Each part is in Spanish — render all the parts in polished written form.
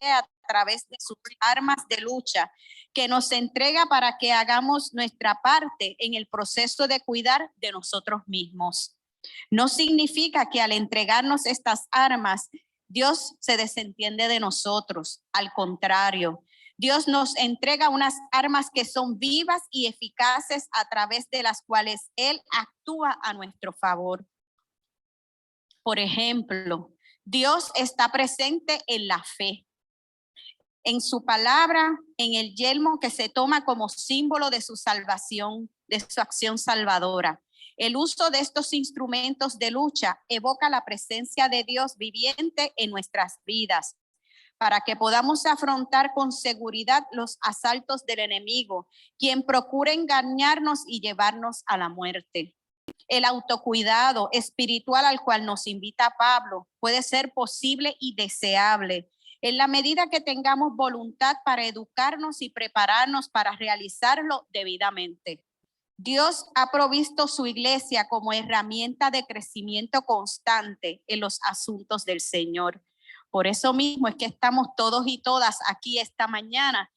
a través de sus armas de lucha, que nos entrega para que hagamos nuestra parte en el proceso de cuidar de nosotros mismos. No significa que al entregarnos estas armas, Dios se desentiende de nosotros. Al contrario, Dios nos entrega unas armas que son vivas y eficaces a través de las cuales Él actúa a nuestro favor. Por ejemplo, Dios está presente en la fe, en su palabra, en el yelmo que se toma como símbolo de su salvación, de su acción salvadora. El uso de estos instrumentos de lucha evoca la presencia de Dios viviente en nuestras vidas, para que podamos afrontar con seguridad los asaltos del enemigo, quien procura engañarnos y llevarnos a la muerte. El autocuidado espiritual al cual nos invita Pablo puede ser posible y deseable en la medida que tengamos voluntad para educarnos y prepararnos para realizarlo debidamente. Dios ha provisto su iglesia como herramienta de crecimiento constante en los asuntos del Señor. Por eso mismo es que estamos todos y todas aquí esta mañana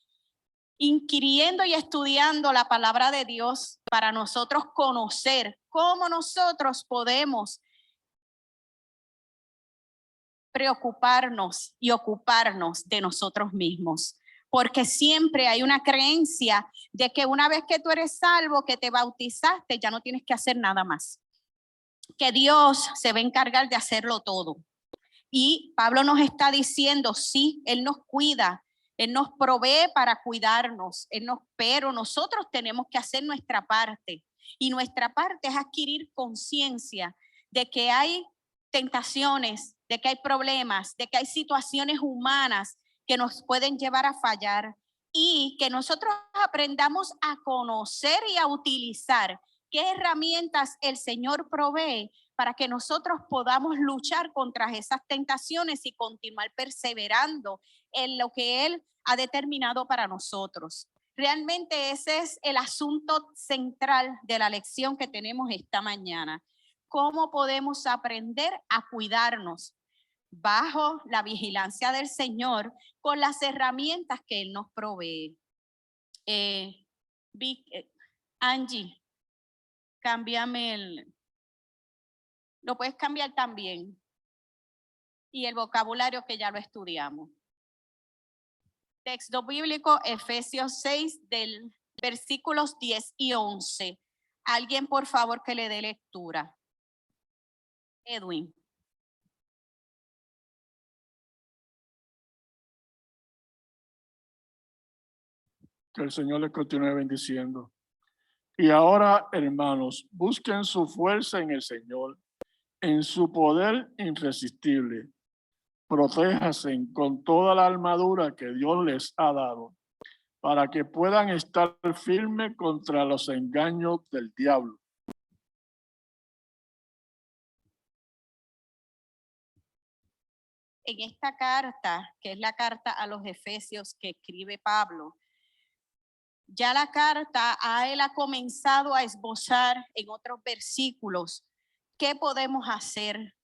inquiriendo y estudiando la palabra de Dios para nosotros conocer cómo nosotros podemos preocuparnos y ocuparnos de nosotros mismos. Porque siempre hay una creencia de que una vez que tú eres salvo, que te bautizaste, ya no tienes que hacer nada más. Que Dios se va a encargar de hacerlo todo. Y Pablo nos está diciendo, sí, Él nos cuida, Él nos provee para cuidarnos, pero nosotros tenemos que hacer nuestra parte. Y nuestra parte es adquirir conciencia de que hay tentaciones, de que hay problemas, de que hay situaciones humanas que nos pueden llevar a fallar y que nosotros aprendamos a conocer y a utilizar qué herramientas el Señor provee para que nosotros podamos luchar contra esas tentaciones y continuar perseverando en lo que Él ha determinado para nosotros. Realmente ese es el asunto central de la lección que tenemos esta mañana. ¿Cómo podemos aprender a cuidarnos bajo la vigilancia del Señor con las herramientas que Él nos provee? Angie, cámbiame lo puedes cambiar también. Y el vocabulario que ya lo estudiamos. Texto bíblico, Efesios 6, del versículos 10 y 11. Alguien, por favor, que le dé lectura. Edwin. Que el Señor les continúe bendiciendo. Y ahora, hermanos, busquen su fuerza en el Señor, en su poder irresistible. Protéjanse con toda la armadura que Dios les ha dado, para que puedan estar firmes contra los engaños del diablo. En esta carta, que es la carta a los Efesios que escribe Pablo, ya la carta él ha comenzado a esbozar en otros versículos qué podemos hacer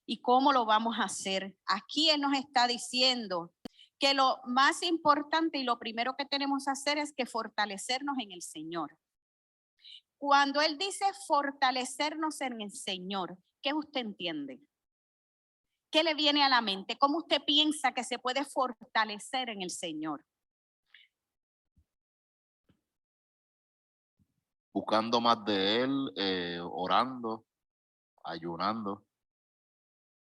y cómo lo vamos a hacer. Aquí él nos está diciendo que lo más importante y lo primero que tenemos que hacer es que fortalecernos en el Señor. Cuando él dice fortalecernos en el Señor, ¿qué usted entiende? ¿Qué le viene a la mente? ¿Cómo usted piensa que se puede fortalecer en el Señor? Buscando más de Él, orando, ayunando.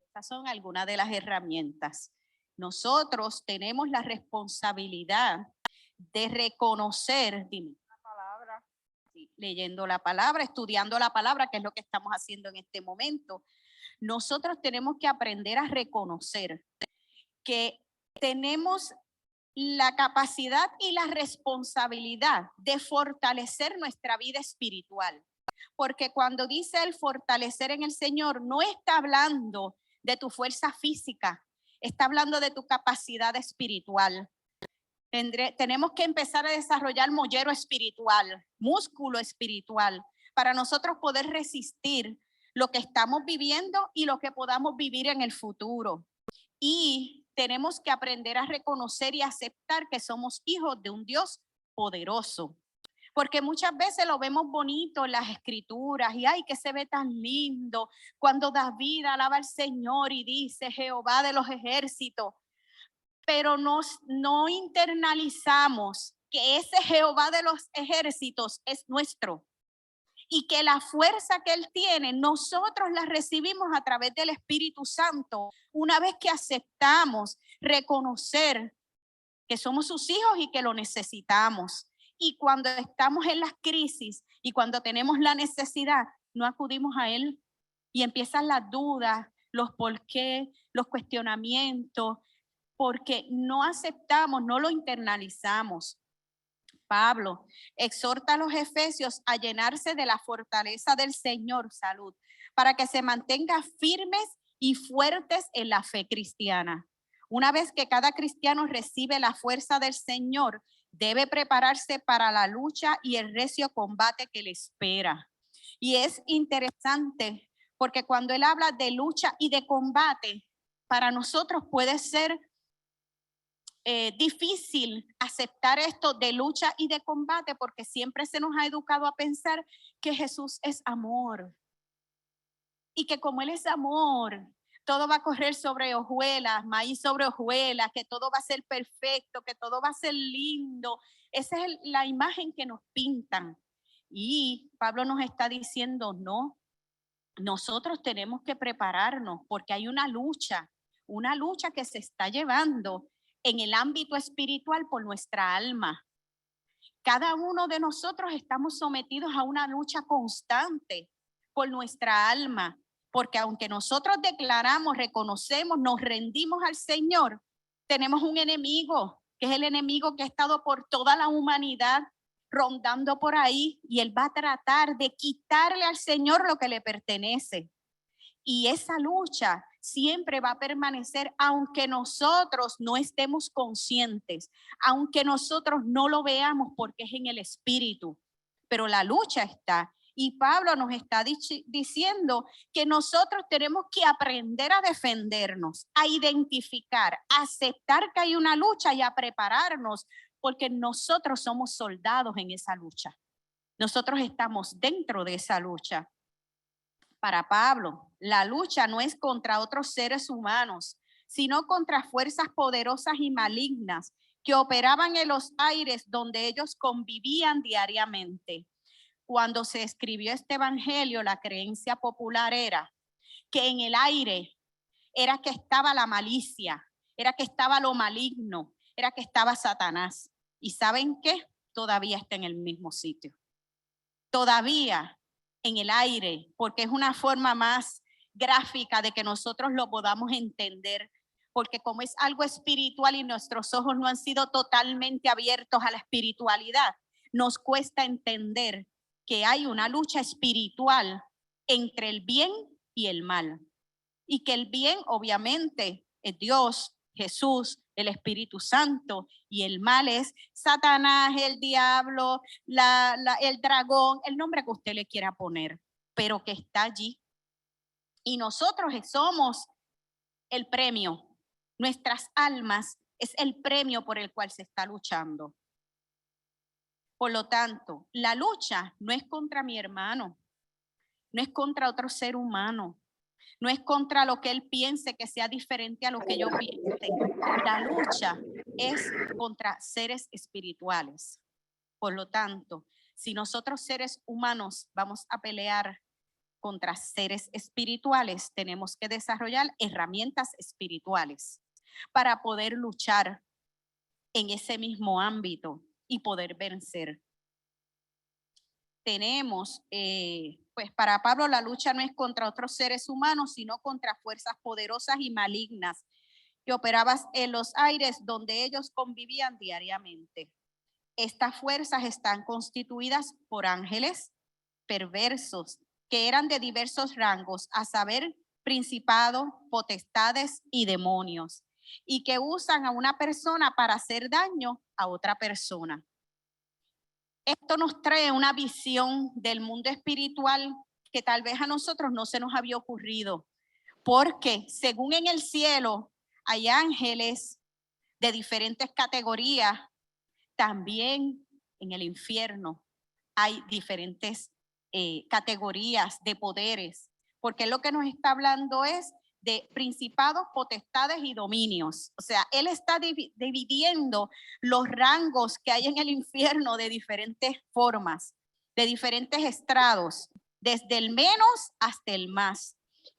Estas son algunas de las herramientas. Nosotros tenemos la responsabilidad de reconocer, dime, la palabra, sí, leyendo la palabra, estudiando la palabra, que es lo que estamos haciendo en este momento. Nosotros tenemos que aprender a reconocer que tenemos la capacidad y la responsabilidad de fortalecer nuestra vida espiritual. Porque cuando dice el fortalecer en el Señor, no está hablando de tu fuerza física, está hablando de tu capacidad espiritual. Tenemos que empezar a desarrollar mollero espiritual, músculo espiritual, para nosotros poder resistir lo que estamos viviendo y lo que podamos vivir en el futuro. Y tenemos que aprender a reconocer y aceptar que somos hijos de un Dios poderoso. Porque muchas veces lo vemos bonito en las escrituras y ay, que se ve tan lindo cuando David alaba al Señor y dice Jehová de los ejércitos, pero no internalizamos que ese Jehová de los ejércitos es nuestro y que la fuerza que él tiene nosotros la recibimos a través del Espíritu Santo una vez que aceptamos reconocer que somos sus hijos y que lo necesitamos. Y cuando estamos en las crisis y cuando tenemos la necesidad, no acudimos a él y empiezan las dudas, los por qué, los cuestionamientos, porque no aceptamos, no lo internalizamos. Pablo exhorta a los efesios a llenarse de la fortaleza del Señor, salud, para que se mantengan firmes y fuertes en la fe cristiana. Una vez que cada cristiano recibe la fuerza del Señor, debe prepararse para la lucha y el recio combate que le espera. Y es interesante porque cuando él habla de lucha y de combate, para nosotros puede ser difícil aceptar esto de lucha y de combate porque siempre se nos ha educado a pensar que Jesús es amor y que como él es amor, todo va a correr sobre hojuelas, maíz sobre hojuelas, que todo va a ser perfecto, que todo va a ser lindo. Esa es la imagen que nos pintan. Y Pablo nos está diciendo, no, nosotros tenemos que prepararnos porque hay una lucha que se está llevando en el ámbito espiritual por nuestra alma. Cada uno de nosotros estamos sometidos a una lucha constante por nuestra alma, porque aunque nosotros declaramos, reconocemos, nos rendimos al Señor, tenemos un enemigo, que es el enemigo que ha estado por toda la humanidad rondando por ahí, y él va a tratar de quitarle al Señor lo que le pertenece. Y esa lucha siempre va a permanecer aunque nosotros no estemos conscientes, aunque nosotros no lo veamos porque es en el espíritu, pero la lucha está. Y Pablo nos está diciendo que nosotros tenemos que aprender a defendernos, a identificar, a aceptar que hay una lucha y a prepararnos, porque nosotros somos soldados en esa lucha. Nosotros estamos dentro de esa lucha. Para Pablo, la lucha no es contra otros seres humanos, sino contra fuerzas poderosas y malignas que operaban en los aires donde ellos convivían diariamente. Cuando se escribió este evangelio, la creencia popular era que en el aire era que estaba la malicia, era que estaba lo maligno, era que estaba Satanás. ¿Y saben qué? Todavía está en el mismo sitio. Todavía en el aire, porque es una forma más gráfica de que nosotros lo podamos entender, porque como es algo espiritual y nuestros ojos no han sido totalmente abiertos a la espiritualidad, nos cuesta entender que hay una lucha espiritual entre el bien y el mal, y que el bien obviamente es Dios, Jesús, el Espíritu Santo, y el mal es Satanás, el diablo, el dragón, el nombre que usted le quiera poner, pero que está allí. Y nosotros somos el premio. Nuestras almas es el premio por el cual se está luchando. Por lo tanto, la lucha no es contra mi hermano, no es contra otro ser humano, no es contra lo que él piense que sea diferente a lo que yo piense. La lucha es contra seres espirituales. Por lo tanto, si nosotros seres humanos vamos a pelear contra seres espirituales, tenemos que desarrollar herramientas espirituales para poder luchar en ese mismo ámbito y poder vencer. Tenemos, pues para Pablo la lucha no es contra otros seres humanos, sino contra fuerzas poderosas y malignas que operaban en los aires donde ellos convivían diariamente. Estas fuerzas están constituidas por ángeles perversos que eran de diversos rangos, a saber, principados, potestades y demonios, y que usan a una persona para hacer daño a otra persona. Esto nos trae una visión del mundo espiritual que tal vez a nosotros no se nos había ocurrido, porque según en el cielo hay ángeles de diferentes categorías. También en el infierno hay diferentes categorías de poderes, porque lo que nos está hablando es de principados, potestades y dominios. O sea, él está dividiendo los rangos que hay en el infierno de diferentes formas, de diferentes estrados, desde el menos hasta el más.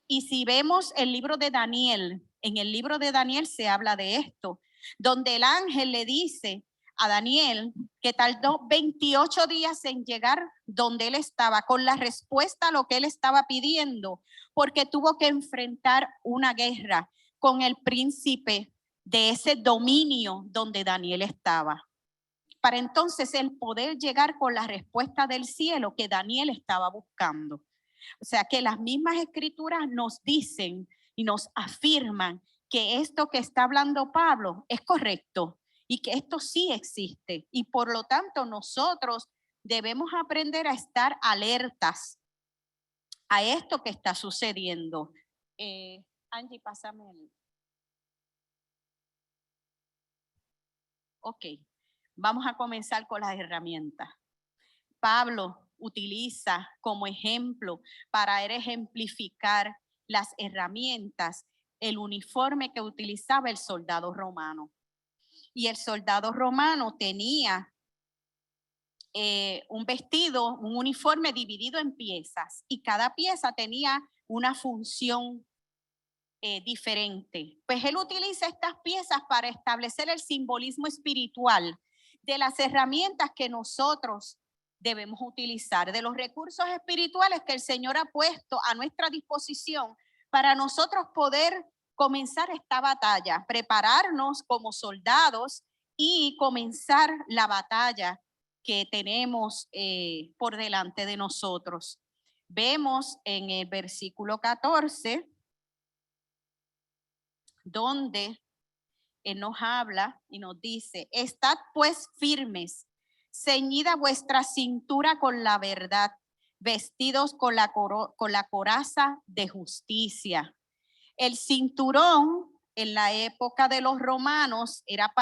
Y si vemos el libro de Daniel, en el libro de Daniel se habla de esto, donde el ángel le dice a Daniel que tardó 28 días en llegar donde él estaba, con la respuesta a lo que él estaba pidiendo, porque tuvo que enfrentar una guerra con el príncipe de ese dominio donde Daniel estaba, para entonces el poder llegar con la respuesta del cielo que Daniel estaba buscando. O sea que las mismas escrituras nos dicen y nos afirman que esto que está hablando Pablo es correcto y que esto sí existe. Y por lo tanto nosotros debemos aprender a estar alertas a esto que está sucediendo. Angie, pásame el... Ok, vamos a comenzar con las herramientas. Pablo utiliza como ejemplo para ejemplificar las herramientas el uniforme que utilizaba el soldado romano. Y el soldado romano tenía un vestido, un uniforme dividido en piezas, y cada pieza tenía una función diferente. Pues él utiliza estas piezas para establecer el simbolismo espiritual de las herramientas que nosotros debemos utilizar, de los recursos espirituales que el Señor ha puesto a nuestra disposición para nosotros poder comenzar esta batalla, prepararnos como soldados y comenzar la batalla que tenemos por delante de nosotros. Vemos en el versículo 14, donde él nos habla y nos dice: estad pues firmes, ceñida vuestra cintura con la verdad, vestidos con la coraza de justicia. El cinturón en la época de los romanos era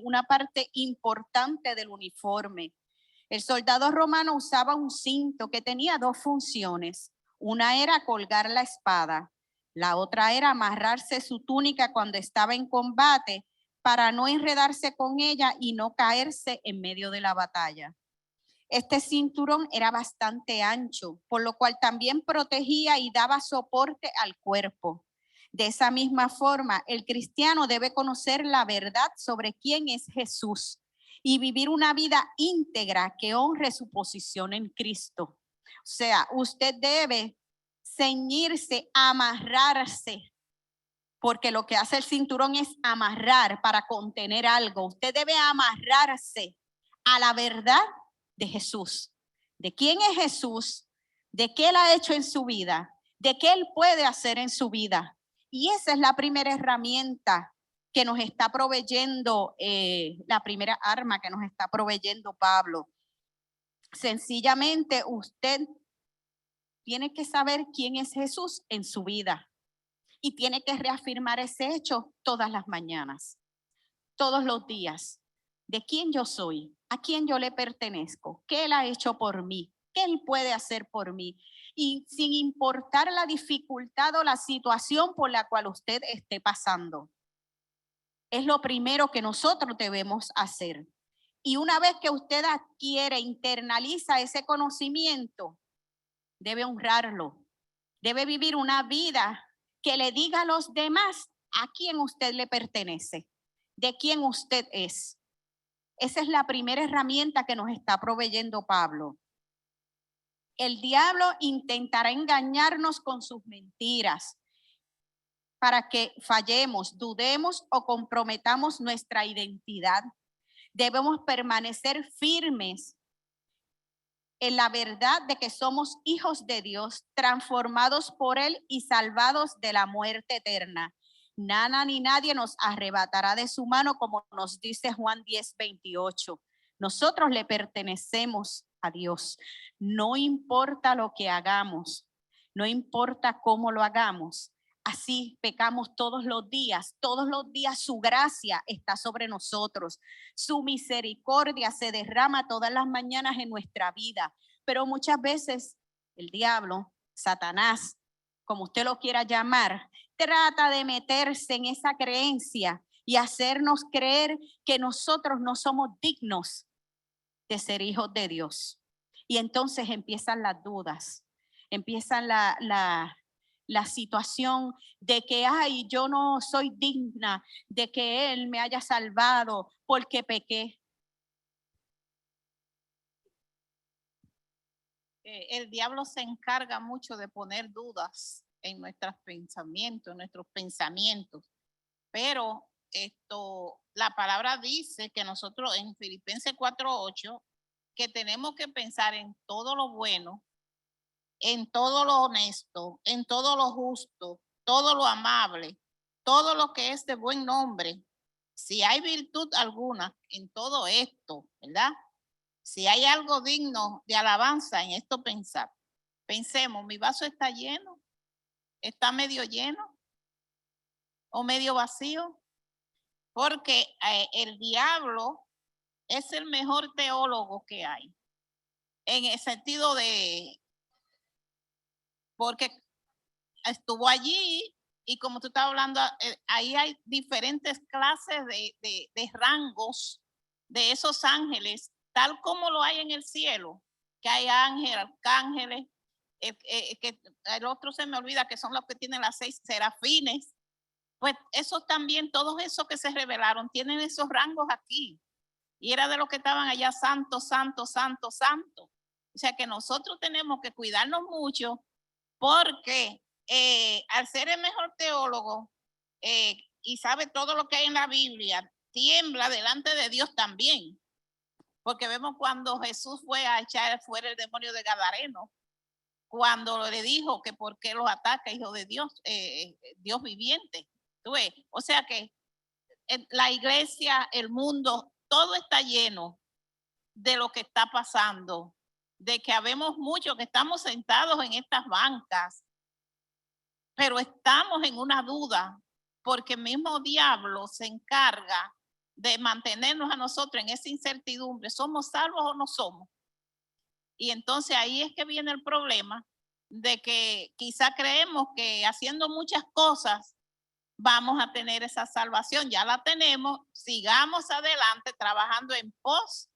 una parte importante del uniforme. El soldado romano usaba un cinto que tenía dos funciones. Una era colgar la espada, la otra era amarrarse su túnica cuando estaba en combate para no enredarse con ella y no caerse en medio de la batalla. Este cinturón era bastante ancho, por lo cual también protegía y daba soporte al cuerpo. De esa misma forma, el cristiano debe conocer la verdad sobre quién es Jesús y vivir una vida íntegra que honre su posición en Cristo. O sea, usted debe ceñirse, amarrarse, porque lo que hace el cinturón es amarrar para contener algo. Usted debe amarrarse a la verdad de Jesús, de quién es Jesús, de qué él ha hecho en su vida, de qué él puede hacer en su vida. Y esa es la primera herramienta que nos está proveyendo, la primera arma que nos está proveyendo Pablo. Sencillamente usted tiene que saber quién es Jesús en su vida y tiene que reafirmar ese hecho todas las mañanas, todos los días, de quién yo soy, a quién yo le pertenezco, qué él ha hecho por mí, qué él puede hacer por mí. Y sin importar la dificultad o la situación por la cual usted esté pasando, es lo primero que nosotros debemos hacer. Y una vez que usted adquiere, internaliza ese conocimiento, debe honrarlo, debe vivir una vida que le diga a los demás a quién usted le pertenece, de quién usted es. Esa es la primera herramienta que nos está proveyendo Pablo. El diablo intentará engañarnos con sus mentiras para que fallemos, dudemos o comprometamos nuestra identidad. Debemos permanecer firmes en la verdad de que somos hijos de Dios, transformados por Él y salvados de la muerte eterna. Nada ni nadie nos arrebatará de su mano, como nos dice Juan 10:28. Nosotros le pertenecemos a Dios. No importa lo que hagamos, no importa cómo lo hagamos, Así pecamos todos los días su gracia está sobre nosotros, su misericordia se derrama todas las mañanas en nuestra vida, pero muchas veces el diablo, Satanás, como usted lo quiera llamar, trata de meterse en esa creencia y hacernos creer que nosotros no somos dignos de ser hijos de Dios. Y entonces empiezan las dudas, empiezan la situación de que, ay, yo no soy digna de que Él me haya salvado porque pequé. El diablo se encarga mucho de poner dudas en nuestros pensamientos, pero la palabra dice que nosotros en Filipenses 4:8 que tenemos que pensar en todo lo bueno, en todo lo honesto, en todo lo justo, todo lo amable, todo lo que es de buen nombre. Si hay virtud alguna en todo esto, ¿verdad? Si hay algo digno de alabanza en esto pensar. Pensemos, ¿mi vaso está lleno? ¿Está medio lleno? ¿O medio vacío? Porque el diablo es el mejor teólogo que hay. En el sentido de, porque estuvo allí y como tú estás hablando, ahí hay diferentes clases de rangos de esos ángeles, tal como lo hay en el cielo, que hay ángeles, arcángeles, que el otro se me olvida que son los que tienen las 6 serafines. Pues esos también, todos esos que se revelaron, tienen esos rangos aquí. Y era de los que estaban allá, santo, santo, santo, santo. O sea que nosotros tenemos que cuidarnos mucho porque al ser el mejor teólogo y sabe todo lo que hay en la Biblia, tiembla delante de Dios también. Porque vemos cuando Jesús fue a echar fuera el demonio de Gadareno, cuando le dijo que por qué los ataca, hijo de Dios, Dios viviente. ¿Tú ves? O sea que la iglesia, el mundo, todo está lleno de lo que está pasando, de que habemos muchos que estamos sentados en estas bancas, pero estamos en una duda, porque el mismo diablo se encarga de mantenernos a nosotros en esa incertidumbre, ¿somos salvos o no somos? Y entonces ahí es que viene el problema de que quizá creemos que haciendo muchas cosas vamos a tener esa salvación, ya la tenemos, sigamos adelante trabajando en pos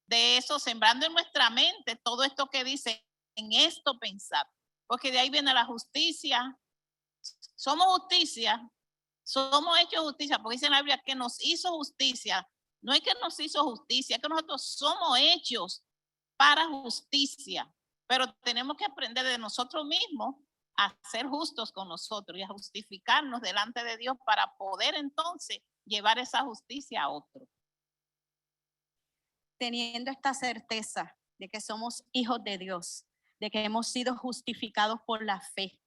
de eso, sembrando en nuestra mente todo esto que dice, en esto pensar, porque de ahí viene la justicia. Somos justicia, somos hechos justicia, porque dice en la Biblia que nos hizo justicia. No es que nos hizo justicia, es que nosotros somos hechos para justicia, pero tenemos que aprender de nosotros mismos a ser justos con nosotros y a justificarnos delante de Dios para poder entonces llevar esa justicia a otro. Teniendo esta certeza de que somos hijos de Dios, de que hemos sido justificados por la fe,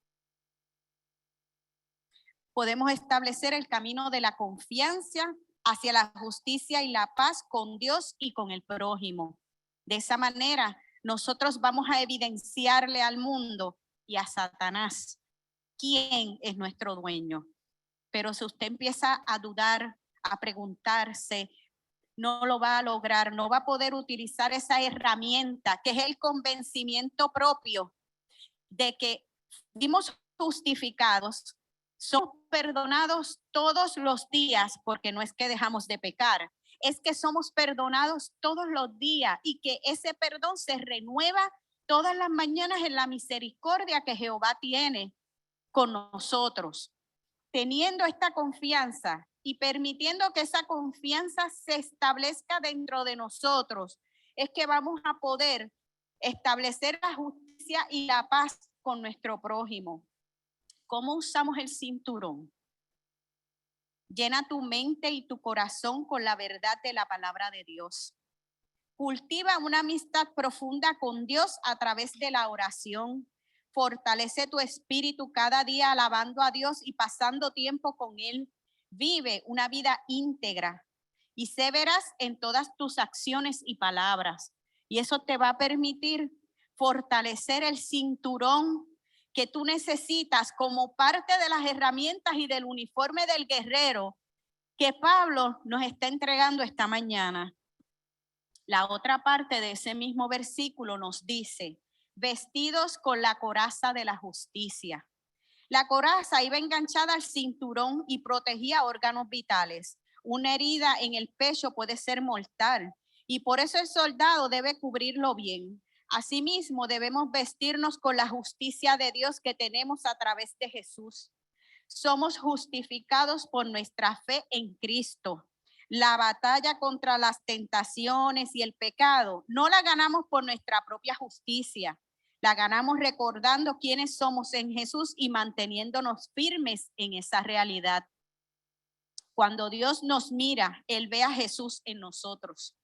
podemos establecer el camino de la confianza hacia la justicia y la paz con Dios y con el prójimo. De esa manera, nosotros vamos a evidenciarle al mundo y a Satanás quién es nuestro dueño. Pero si usted empieza a dudar, a preguntarse, no lo va a lograr, no va a poder utilizar esa herramienta que es el convencimiento propio de que fuimos justificados, somos perdonados todos los días, porque no es que dejamos de pecar, es que somos perdonados todos los días y que ese perdón se renueva todas las mañanas en la misericordia que Jehová tiene con nosotros. Teniendo esta confianza y permitiendo que esa confianza se establezca dentro de nosotros, es que vamos a poder establecer la justicia y la paz con nuestro prójimo. ¿Cómo usamos el cinturón? Llena tu mente y tu corazón con la verdad de la palabra de Dios. Cultiva una amistad profunda con Dios a través de la oración. Fortalece tu espíritu cada día alabando a Dios y pasando tiempo con Él. Vive una vida íntegra y sé veraz en todas tus acciones y palabras. Y eso te va a permitir fortalecer el cinturón que tú necesitas como parte de las herramientas y del uniforme del guerrero que Pablo nos está entregando esta mañana. La otra parte de ese mismo versículo nos dice, vestidos con la coraza de la justicia. La coraza iba enganchada al cinturón y protegía órganos vitales. Una herida en el pecho puede ser mortal y por eso el soldado debe cubrirlo bien. Asimismo, debemos vestirnos con la justicia de Dios que tenemos a través de Jesús. Somos justificados por nuestra fe en Cristo. La batalla contra las tentaciones y el pecado no la ganamos por nuestra propia justicia. La ganamos recordando quiénes somos en Jesús y manteniéndonos firmes en esa realidad. Cuando Dios nos mira, Él ve a Jesús en nosotros.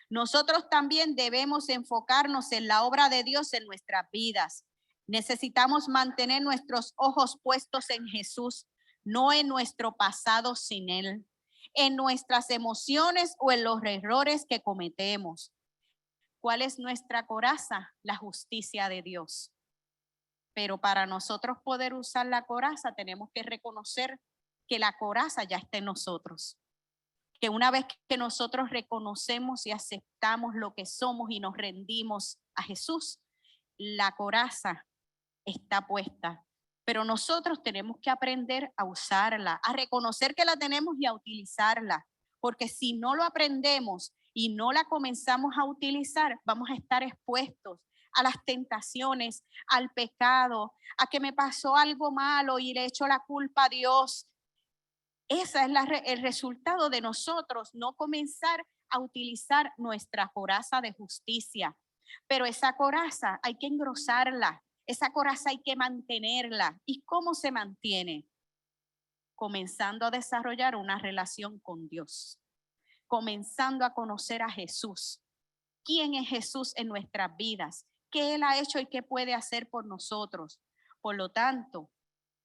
Nosotros también debemos enfocarnos en la obra de Dios en nuestras vidas. Necesitamos mantener nuestros ojos puestos en Jesús, no en nuestro pasado sin Él, en nuestras emociones o en los errores que cometemos. ¿Cuál es nuestra coraza? La justicia de Dios. Pero para nosotros poder usar la coraza, tenemos que reconocer que la coraza ya está en nosotros. Que una vez que nosotros reconocemos y aceptamos lo que somos y nos rendimos a Jesús, la coraza está puesta. Pero nosotros tenemos que aprender a usarla, a reconocer que la tenemos y a utilizarla. Porque si no lo aprendemos y no la comenzamos a utilizar, vamos a estar expuestos a las tentaciones, al pecado, a que me pasó algo malo y le echo la culpa a Dios. Ese es el resultado de nosotros no comenzar a utilizar nuestra coraza de justicia. Pero esa coraza hay que engrosarla, esa coraza hay que mantenerla. ¿Y cómo se mantiene? Comenzando a desarrollar una relación con Dios, comenzando a conocer a Jesús. ¿Quién es Jesús en nuestras vidas? ¿Qué Él ha hecho y qué puede hacer por nosotros? Por lo tanto,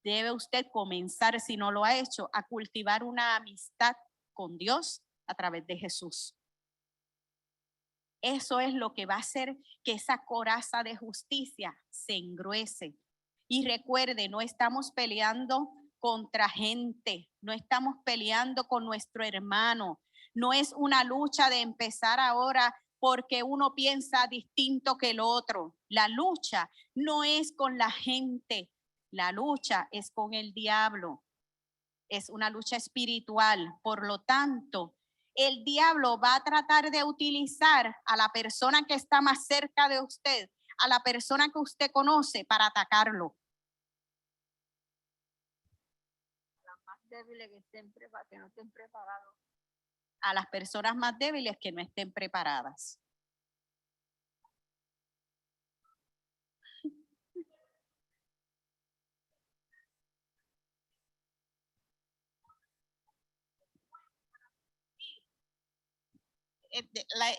debe usted comenzar, si no lo ha hecho, a cultivar una amistad con Dios a través de Jesús. Eso es lo que va a hacer que esa coraza de justicia se engruese. Y recuerde, no estamos peleando contra gente, no estamos peleando con nuestro hermano. No es una lucha de empezar ahora porque uno piensa distinto que el otro. La lucha no es con la gente, la lucha es con el diablo. Es una lucha espiritual. Por lo tanto, el diablo va a tratar de utilizar a la persona que está más cerca de usted, a la persona que usted conoce para atacarlo. Las más débiles que no estén preparados. A las personas más débiles que no estén preparadas.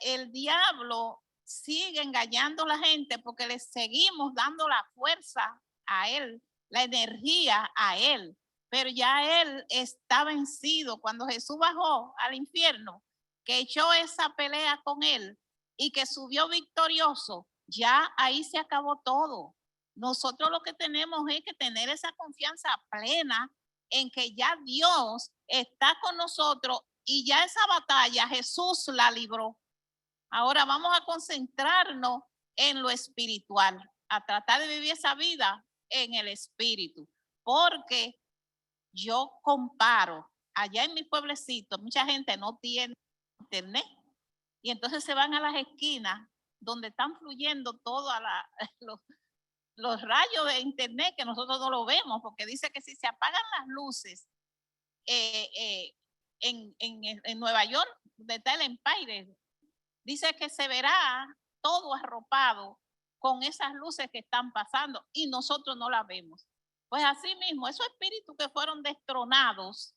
El diablo sigue engañando a la gente porque le seguimos dando la fuerza a él, la energía a él, pero ya él está vencido. Cuando Jesús bajó al infierno, que echó esa pelea con él y que subió victorioso, ya ahí se acabó todo. Nosotros lo que tenemos es que tener esa confianza plena en que ya Dios está con nosotros y ya esa batalla Jesús la libró. Ahora vamos a concentrarnos en lo espiritual, a tratar de vivir esa vida en el espíritu, porque yo comparo, allá en mi pueblecito, mucha gente no tiene internet y entonces se van a las esquinas donde están fluyendo todos los rayos de internet que nosotros no lo vemos, porque dice que si se apagan las luces en Nueva York, donde está el Empire, dice que se verá todo arropado con esas luces que están pasando y nosotros no las vemos. Pues así mismo, esos espíritus que fueron destronados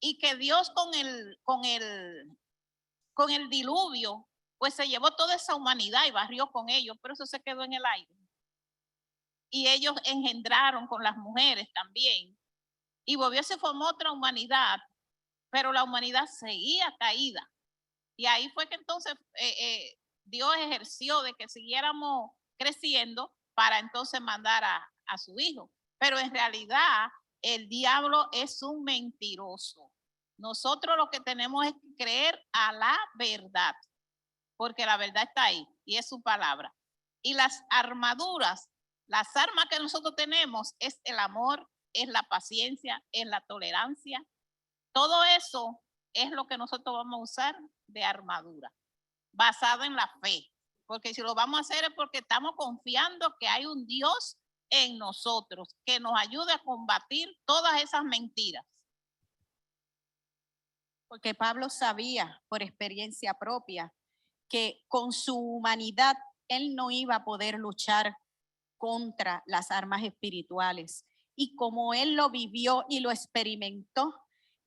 y que Dios con el diluvio, pues se llevó toda esa humanidad y barrió con ellos, pero eso se quedó en el aire. Y ellos engendraron con las mujeres también. Y volvió, se formó otra humanidad, pero la humanidad seguía caída. Y ahí fue que entonces Dios ejerció de que siguiéramos creciendo para entonces mandar a a su hijo. Pero en realidad el diablo es un mentiroso. Nosotros lo que tenemos es que creer a la verdad, porque la verdad está ahí y es su palabra. Y las armaduras, las armas que nosotros tenemos es el amor, es la paciencia, es la tolerancia. Todo eso es lo que nosotros vamos a usar de armadura, basado en la fe. Porque si lo vamos a hacer es porque estamos confiando que hay un Dios en nosotros que nos ayude a combatir todas esas mentiras. Porque Pablo sabía por experiencia propia que con su humanidad él no iba a poder luchar contra las armas espirituales. Y como él lo vivió y lo experimentó,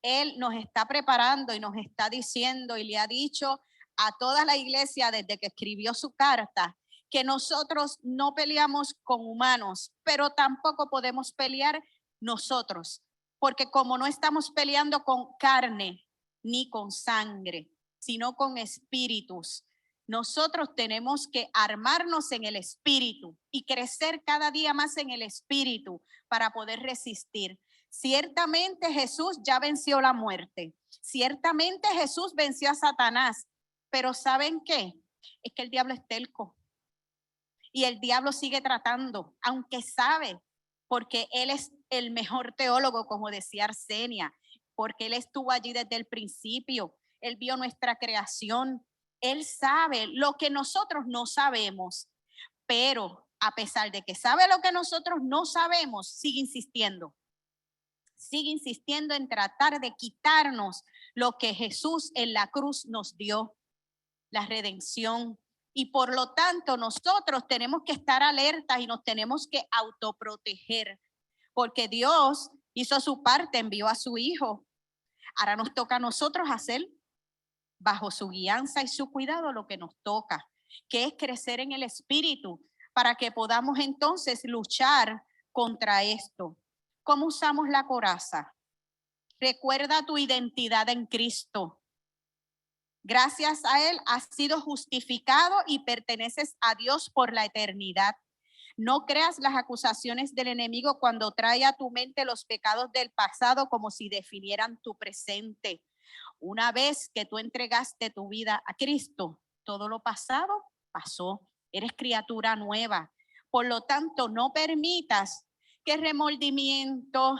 él nos está preparando y nos está diciendo y le ha dicho a toda la iglesia desde que escribió su carta que nosotros no peleamos con humanos, pero tampoco podemos pelear nosotros, porque como no estamos peleando con carne ni con sangre, sino con espíritus, nosotros tenemos que armarnos en el espíritu y crecer cada día más en el espíritu para poder resistir. Ciertamente Jesús ya venció la muerte. Ciertamente Jesús venció a Satanás. Pero ¿saben qué? Es que el diablo es terco. Y el diablo sigue tratando, aunque sabe, porque él es el mejor teólogo, como decía Arsenia, porque él estuvo allí desde el principio. Él vio nuestra creación. Él sabe lo que nosotros no sabemos, pero a pesar de que sabe lo que nosotros no sabemos, sigue insistiendo en tratar de quitarnos lo que Jesús en la cruz nos dio, la redención. Y por lo tanto nosotros tenemos que estar alertas y nos tenemos que autoproteger, porque Dios hizo su parte, envió a su Hijo. Ahora nos toca a nosotros hacer bajo su guianza y su cuidado lo que nos toca, que es crecer en el espíritu para que podamos entonces luchar contra esto. ¿Cómo usamos la coraza? Recuerda tu identidad en Cristo. Gracias a Él has sido justificado y perteneces a Dios por la eternidad. No creas las acusaciones del enemigo cuando trae a tu mente los pecados del pasado como si definieran tu presente. Una vez que tú entregaste tu vida a Cristo, todo lo pasado pasó. Eres criatura nueva. Por lo tanto, no permitas que remordimiento,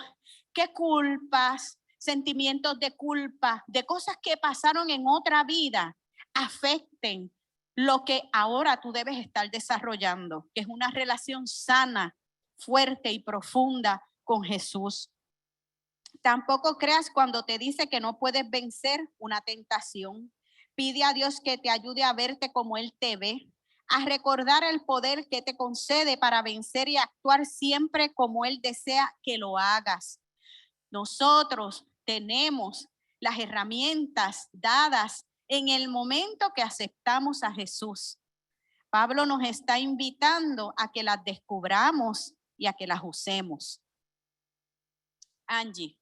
que culpas, sentimientos de culpa, de cosas que pasaron en otra vida, afecten lo que ahora tú debes estar desarrollando, que es una relación sana, fuerte y profunda con Jesús. Tampoco creas cuando te dice que no puedes vencer una tentación. Pide a Dios que te ayude a verte como Él te ve, a recordar el poder que te concede para vencer y actuar siempre como Él desea que lo hagas. Nosotros tenemos las herramientas dadas en el momento que aceptamos a Jesús. Pablo nos está invitando a que las descubramos y a que las usemos. Angie.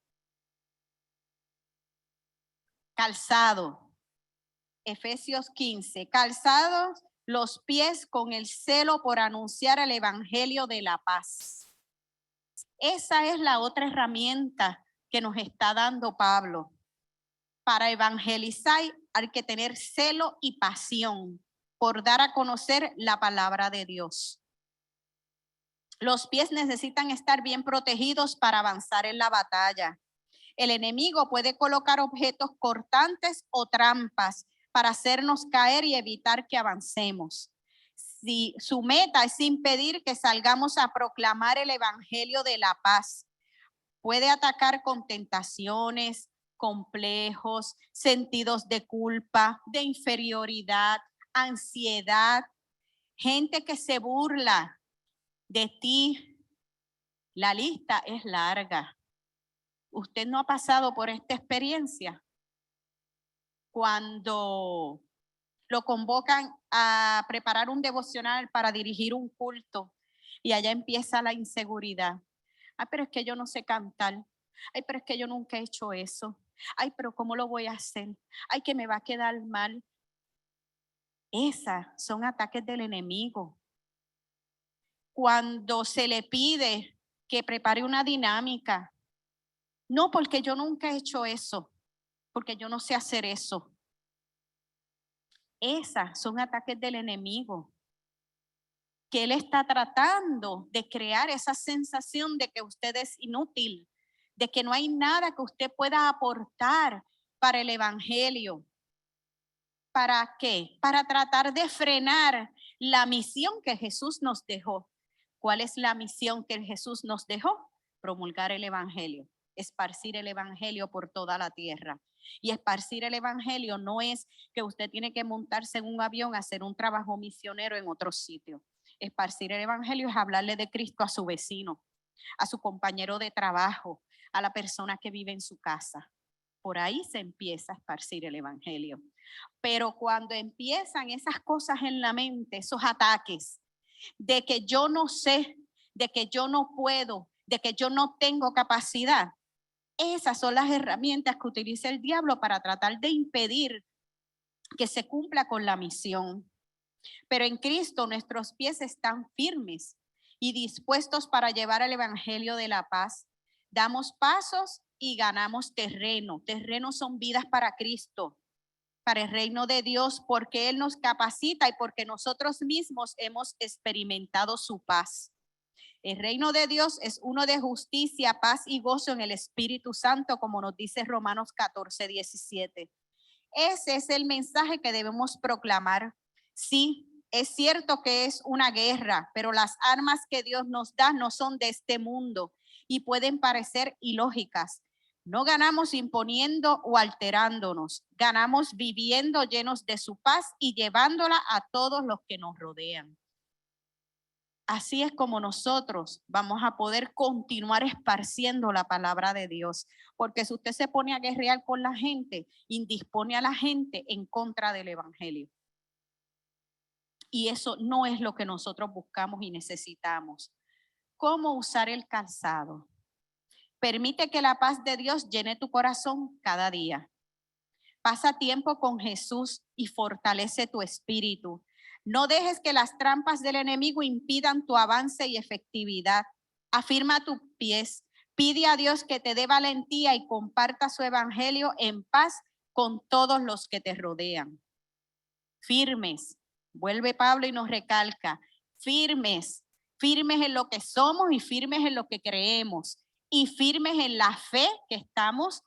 Calzado. Efesios 15. Calzados los pies con el celo por anunciar el evangelio de la paz. Esa es la otra herramienta que nos está dando Pablo. Para evangelizar hay que tener celo y pasión por dar a conocer la palabra de Dios. Los pies necesitan estar bien protegidos para avanzar en la batalla. El enemigo puede colocar objetos cortantes o trampas para hacernos caer y evitar que avancemos. Si su meta es impedir que salgamos a proclamar el evangelio de la paz, puede atacar con tentaciones, complejos, sentidos de culpa, de inferioridad, ansiedad, gente que se burla de ti. La lista es larga. ¿Usted no ha pasado por esta experiencia? Cuando lo convocan a preparar un devocional para dirigir un culto y allá empieza la inseguridad. Ay, pero es que yo no sé cantar. Ay, pero es que yo nunca he hecho eso. Ay, pero ¿cómo lo voy a hacer? Ay, que me va a quedar mal. Esas son ataques del enemigo. cuando se le pide que prepare una dinámica. No, porque yo nunca he hecho eso, porque yo no sé hacer eso. Esas son ataques del enemigo, que él está tratando de crear esa sensación de que usted es inútil, de que no hay nada que usted pueda aportar para el evangelio. ¿Para qué? Para tratar de frenar la misión que Jesús nos dejó. ¿Cuál es la misión que Jesús nos dejó? Promulgar el evangelio, esparcir el evangelio por toda la tierra. Y esparcir el evangelio no es que usted tiene que montarse en un avión a hacer un trabajo misionero en otro sitio. Esparcir el evangelio es hablarle de Cristo a su vecino, a su compañero de trabajo, a la persona que vive en su casa. Por ahí se empieza a esparcir el evangelio. Pero cuando empiezan esas cosas en la mente, esos ataques de que yo no sé, de que yo no puedo, de que yo no tengo capacidad, esas son las herramientas que utiliza el diablo para tratar de impedir que se cumpla con la misión. Pero en Cristo nuestros pies están firmes y dispuestos para llevar el evangelio de la paz. Damos pasos y ganamos terreno. Terreno son vidas para Cristo, para el reino de Dios, porque Él nos capacita y porque nosotros mismos hemos experimentado su paz. El reino de Dios es uno de justicia, paz y gozo en el Espíritu Santo, como nos dice Romanos 14:17. Ese es el mensaje que debemos proclamar. Sí, es cierto que es una guerra, pero las armas que Dios nos da no son de este mundo y pueden parecer ilógicas. No ganamos imponiendo o alterándonos, ganamos viviendo llenos de su paz y llevándola a todos los que nos rodean. Así es como nosotros vamos a poder continuar esparciendo la palabra de Dios. Porque si usted se pone a guerrear con la gente, indispone a la gente en contra del evangelio. Y eso no es lo que nosotros buscamos y necesitamos. ¿Cómo usar el calzado? Permite que la paz de Dios llene tu corazón cada día. Pasa tiempo con Jesús y fortalece tu espíritu. No dejes que las trampas del enemigo impidan tu avance y efectividad. Afirma tus pies. Pide a Dios que te dé valentía y comparta su evangelio en paz con todos los que te rodean. Firmes. Vuelve Pablo y nos recalca. Firmes. Firmes en lo que somos y firmes en lo que creemos. Y firmes en la fe que estamos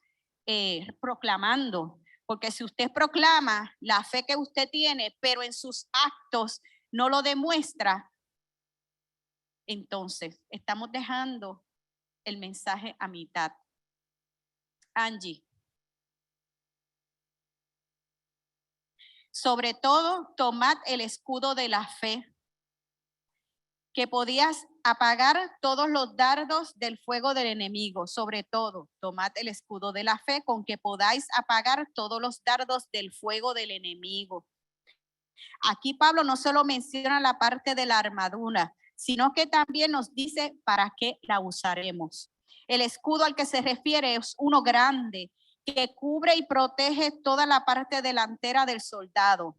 proclamando. Porque si usted proclama la fe que usted tiene, pero en sus actos no lo demuestra, entonces estamos dejando el mensaje a mitad. Angie. Sobre todo, tomad el escudo de la fe, que podías apagar todos los dardos del fuego del enemigo. Sobre todo, tomad el escudo de la fe con que podáis apagar todos los dardos del fuego del enemigo. Aquí Pablo no solo menciona la parte de la armadura, sino que también nos dice para qué la usaremos. El escudo al que se refiere es uno grande que cubre y protege toda la parte delantera del soldado.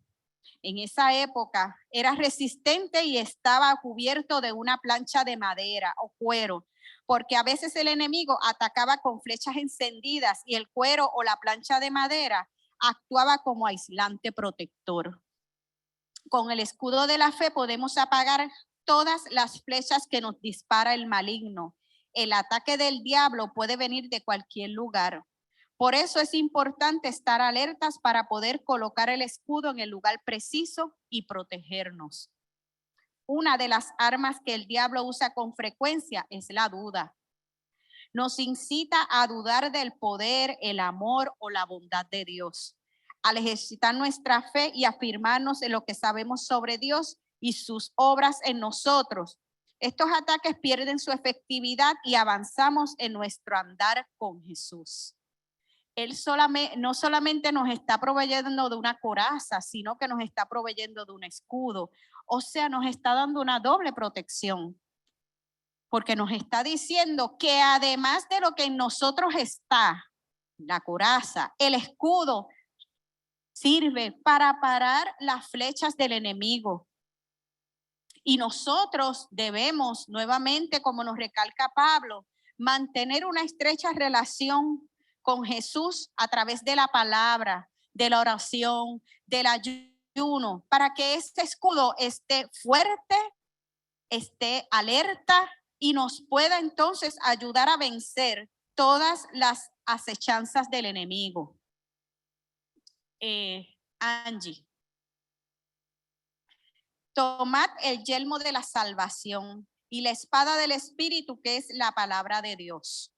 En esa época era resistente y estaba cubierto de una plancha de madera o cuero, porque a veces el enemigo atacaba con flechas encendidas y el cuero o la plancha de madera actuaba como aislante protector. Con el escudo de la fe podemos apagar todas las flechas que nos dispara el maligno. El ataque del diablo puede venir de cualquier lugar. Por eso es importante estar alertas para poder colocar el escudo en el lugar preciso y protegernos. Una de las armas que el diablo usa con frecuencia es la duda. Nos incita a dudar del poder, el amor o la bondad de Dios. Al ejercitar nuestra fe y afirmarnos en lo que sabemos sobre Dios y sus obras en nosotros, estos ataques pierden su efectividad y avanzamos en nuestro andar con Jesús. Él no solamente nos está proveyendo de una coraza, sino que nos está proveyendo de un escudo. O sea, nos está dando una doble protección. Porque nos está diciendo que además de lo que en nosotros está, la coraza, el escudo, sirve para parar las flechas del enemigo. Y nosotros debemos, nuevamente, como nos recalca Pablo, mantener una estrecha relación con Jesús a través de la palabra, de la oración, del ayuno, para que este escudo esté fuerte, esté alerta y nos pueda entonces ayudar a vencer todas las acechanzas del enemigo. Angie. Tomad el yelmo de la salvación y la espada del Espíritu, que es la palabra de Dios.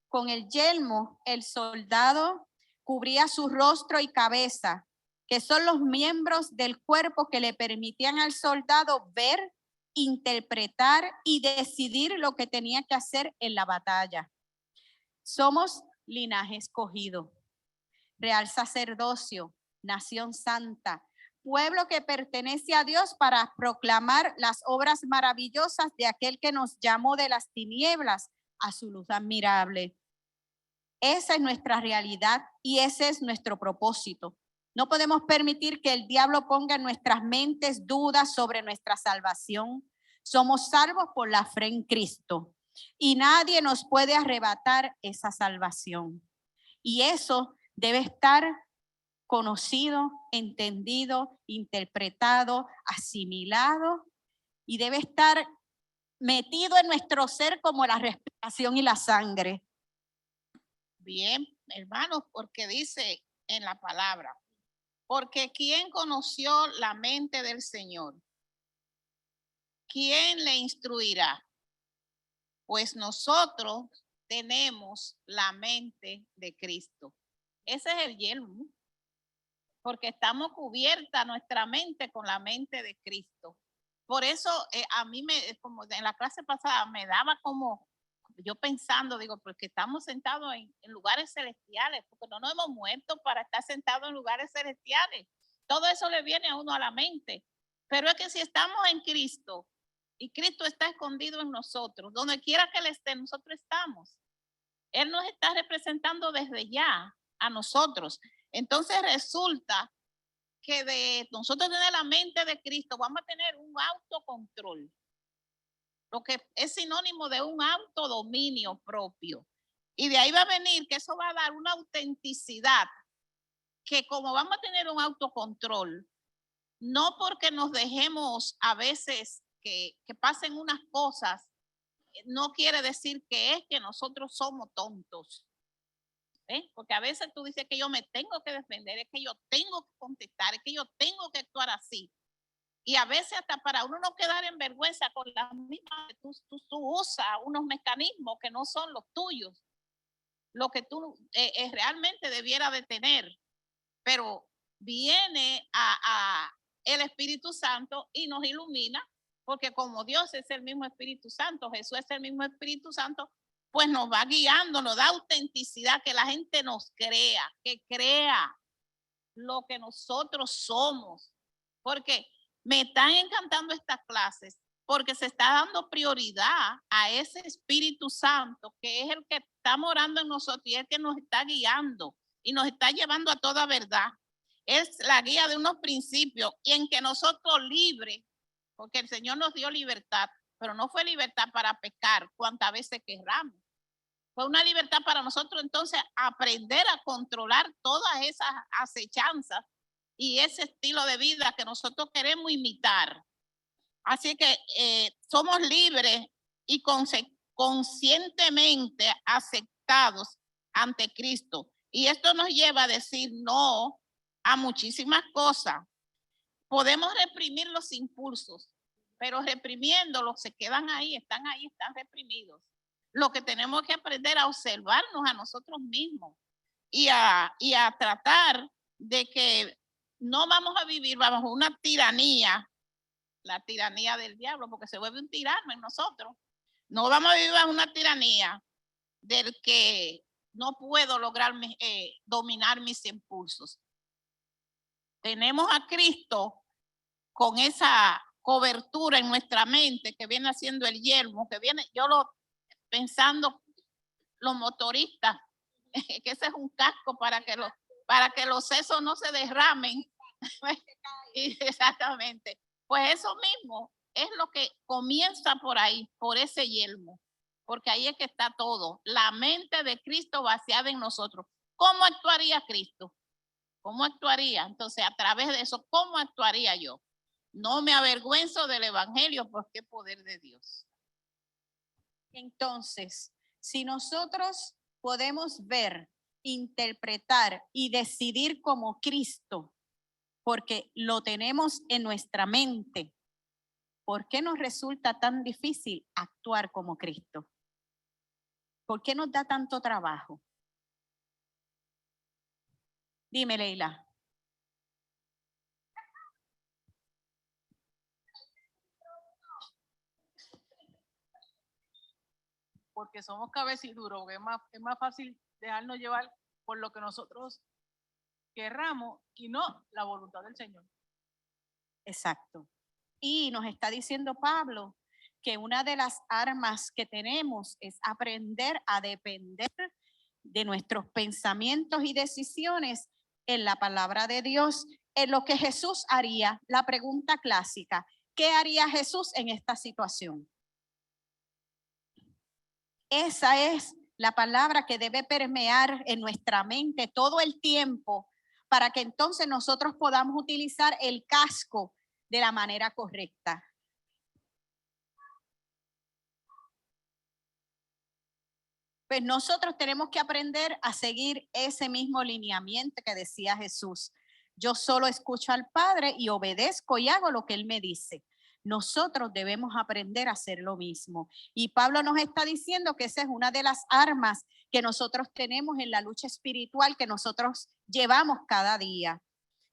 Con el yelmo, el soldado cubría su rostro y cabeza, que son los miembros del cuerpo que le permitían al soldado ver, interpretar y decidir lo que tenía que hacer en la batalla. Somos linaje escogido, real sacerdocio, nación santa, pueblo que pertenece a Dios para proclamar las obras maravillosas de aquel que nos llamó de las tinieblas a su luz admirable. Esa es nuestra realidad y ese es nuestro propósito. No podemos permitir que el diablo ponga en nuestras mentes dudas sobre nuestra salvación. Somos salvos por la fe en Cristo y nadie nos puede arrebatar esa salvación. Y eso debe estar conocido, entendido, interpretado, asimilado y debe estar metido en nuestro ser como la respiración y la sangre. Bien, hermanos, porque dice en la palabra, porque ¿quién conoció la mente del Señor? ¿Quién le instruirá? Pues nosotros tenemos la mente de Cristo. Ese es el yelmo, porque estamos cubierta nuestra mente con la mente de Cristo. Por eso a mí, como en la clase pasada, me daba como, yo pensando, digo, porque estamos sentados en lugares celestiales, porque no nos hemos muerto para estar sentados en lugares celestiales. Todo eso le viene a uno a la mente. Pero es que si estamos en Cristo y Cristo está escondido en nosotros, donde quiera que Él esté, nosotros estamos. Él nos está representando desde ya a nosotros. Entonces resulta que de nosotros tener la mente de Cristo, vamos a tener un autocontrol, lo que es sinónimo de un autodominio propio. Y de ahí va a venir que eso va a dar una autenticidad, que como vamos a tener un autocontrol, no porque nos dejemos a veces que pasen unas cosas, no quiere decir que es que nosotros somos tontos. Porque a veces tú dices que yo me tengo que defender, es que yo tengo que contestar, es que yo tengo que actuar así. Y a veces hasta para uno no quedar en vergüenza con las mismas, tú usas unos mecanismos que no son los tuyos, lo que tú realmente debiera de tener. Pero viene a el Espíritu Santo y nos ilumina, porque como Dios es el mismo Espíritu Santo, Jesús es el mismo Espíritu Santo, pues nos va guiando, nos da autenticidad, que la gente nos crea, que crea lo que nosotros somos. Porque me están encantando estas clases, porque se está dando prioridad a ese Espíritu Santo, que es el que está morando en nosotros y el que nos está guiando y nos está llevando a toda verdad. Es la guía de unos principios y en que nosotros libres, porque el Señor nos dio libertad, pero no fue libertad para pecar cuantas veces querramos. Fue una libertad para nosotros entonces aprender a controlar todas esas acechanzas y ese estilo de vida que nosotros queremos imitar. Así que somos libres y conscientemente aceptados ante Cristo. Y esto nos lleva a decir no a muchísimas cosas. Podemos reprimir los impulsos, pero reprimiéndolos se quedan ahí, están reprimidos. Lo que tenemos que aprender a observarnos a nosotros mismos y a tratar de que no vamos a vivir bajo una tiranía, la tiranía del diablo, porque se vuelve un tirano en nosotros. No vamos a vivir bajo una tiranía del que no puedo lograr dominar mis impulsos. Tenemos a Cristo con esa cobertura en nuestra mente que viene haciendo el yelmo, que viene, pensando los motoristas, que ese es un casco para que los sesos no se derramen. Exactamente. Pues eso mismo es lo que comienza por ahí, por ese yelmo, porque ahí es que está todo, la mente de Cristo vaciada en nosotros. ¿Cómo actuaría Cristo? ¿Cómo actuaría? Entonces, a través de eso, ¿cómo actuaría yo? No me avergüenzo del evangelio porque es poder de Dios. Entonces, si nosotros podemos ver, interpretar y decidir como Cristo, porque lo tenemos en nuestra mente, ¿por qué nos resulta tan difícil actuar como Cristo? ¿Por qué nos da tanto trabajo? Dime, Leila. Porque somos cabeciduros, es más fácil dejarnos llevar por lo que nosotros querramos y no la voluntad del Señor. Exacto. Y nos está diciendo Pablo que una de las armas que tenemos es aprender a depender de nuestros pensamientos y decisiones en la palabra de Dios, en lo que Jesús haría. La pregunta clásica, ¿qué haría Jesús en esta situación? Esa es la palabra que debe permear en nuestra mente todo el tiempo para que entonces nosotros podamos utilizar el casco de la manera correcta. Pues nosotros tenemos que aprender a seguir ese mismo lineamiento que decía Jesús. Yo solo escucho al Padre y obedezco y hago lo que Él me dice. Nosotros debemos aprender a hacer lo mismo. Y Pablo nos está diciendo que esa es una de las armas que nosotros tenemos en la lucha espiritual que nosotros llevamos cada día.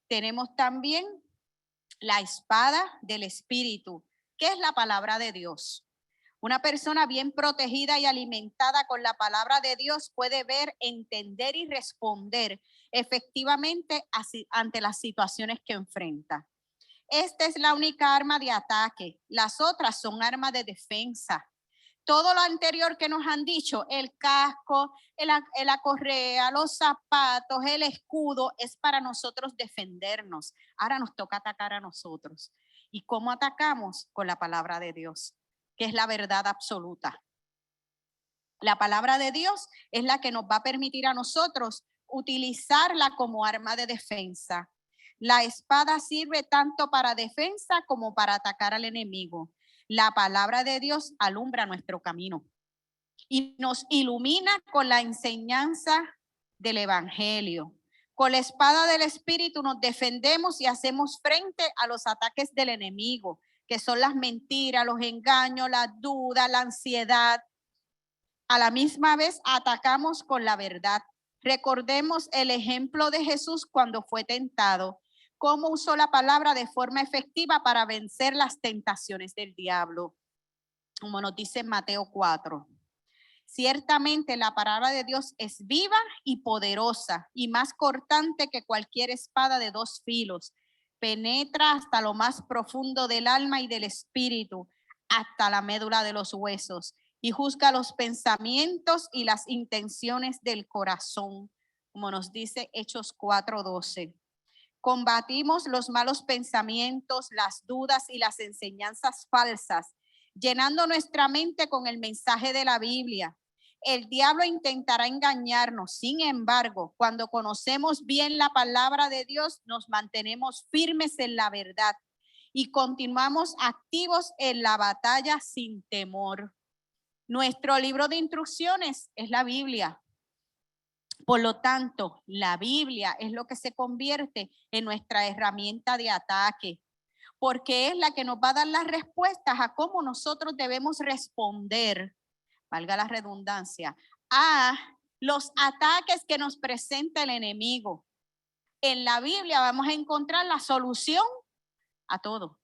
Tenemos también la espada del Espíritu, que es la palabra de Dios. Una persona bien protegida y alimentada con la palabra de Dios puede ver, entender y responder efectivamente ante las situaciones que enfrenta. Esta es la única arma de ataque. Las otras son armas de defensa. Todo lo anterior que nos han dicho, el casco, la correa, los zapatos, el escudo, es para nosotros defendernos. Ahora nos toca atacar a nosotros. ¿Y cómo atacamos? Con la palabra de Dios, que es la verdad absoluta. La palabra de Dios es la que nos va a permitir a nosotros utilizarla como arma de defensa. La espada sirve tanto para defensa como para atacar al enemigo. La palabra de Dios alumbra nuestro camino y nos ilumina con la enseñanza del evangelio. Con la espada del Espíritu nos defendemos y hacemos frente a los ataques del enemigo, que son las mentiras, los engaños, la duda, la ansiedad. A la misma vez atacamos con la verdad. Recordemos el ejemplo de Jesús cuando fue tentado, cómo usó la palabra de forma efectiva para vencer las tentaciones del diablo, como nos dice Mateo 4. Ciertamente la palabra de Dios es viva y poderosa y más cortante que cualquier espada de dos filos. Penetra hasta lo más profundo del alma y del espíritu, hasta la médula de los huesos, y juzga los pensamientos y las intenciones del corazón, como nos dice Hechos 4:12. Combatimos los malos pensamientos, las dudas y las enseñanzas falsas, llenando nuestra mente con el mensaje de la Biblia. El diablo intentará engañarnos, sin embargo, cuando conocemos bien la palabra de Dios, nos mantenemos firmes en la verdad y continuamos activos en la batalla sin temor. Nuestro libro de instrucciones es la Biblia. Por lo tanto, la Biblia es lo que se convierte en nuestra herramienta de ataque, porque es la que nos va a dar las respuestas a cómo nosotros debemos responder, valga la redundancia, a los ataques que nos presenta el enemigo. En la Biblia vamos a encontrar la solución a todo,